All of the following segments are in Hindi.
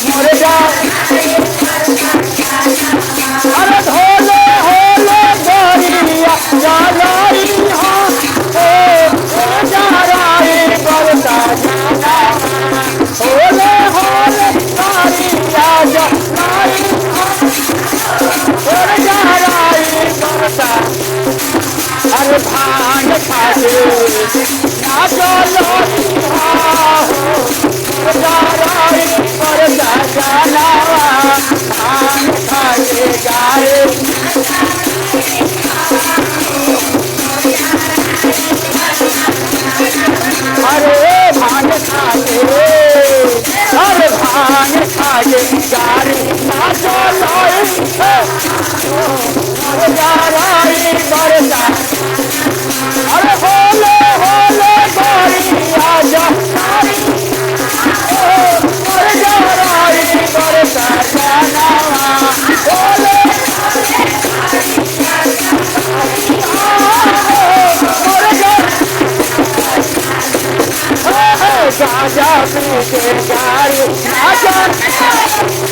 मर जा अरे धोले होले गोरिया जालाई हाँ ओ जाराई बरसा जाना होले होले गोरिया जालाई हाँ ओ जाराई बरसा अरे भांग खाते ना चलो जाराई बरसा जाना भांग खाते गाए अरे भांग खाते अरे भांग खाते गाड़ी ना चलो जाराई बरसा अरे होले होले गोरिया जाराई मर जाराई बरसा जाना होले मर जा गाजा पी के गाड़ी आजा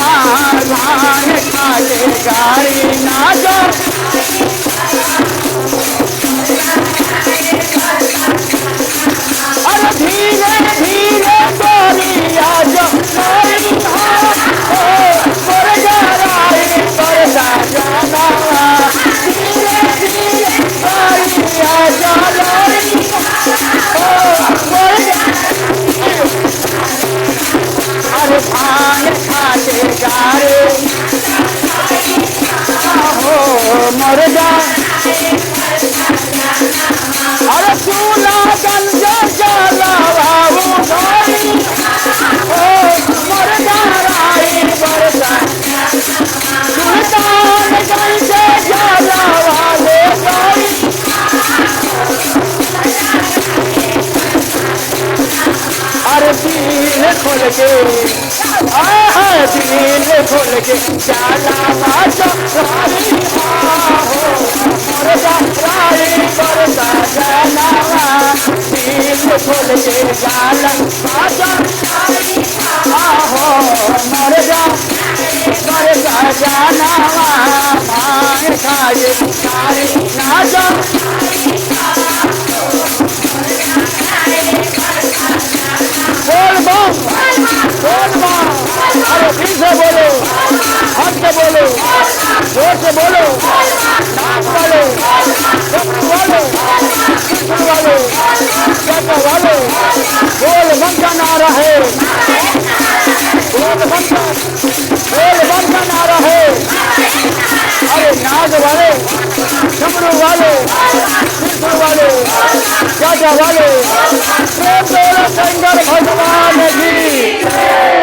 भांग खाते गाड़ी ना जा अरे धीरे धीरे गोरिया जाराई मर जाराई बरसा जाना धीरे धीरे गोरिया जाराई अरे भांग खाते गारे हो मर जा अरे चूल्हा गंजा जला बाबू भाई मर जाराई बरसा सुल्तान गंजा जला वाले भाई अरे दिल खोल के दिल खोल के जाला बाजा रानी मर जाराई बरसा जाना दिल खोल के जाला बाजा मर जा बरसा जाना भांग खाए सारी ना जा बोल बम अरे फिर से बोलो हट से बोलो जोर से बोलो नाक वालो वालो वालो चाचा वालो बोल बम का नारा है बोल बम का नारा है अरे नाग वाले डमरू वाले कृष्ण वाले चाचा वाले प्रेम शंकर भगवान जी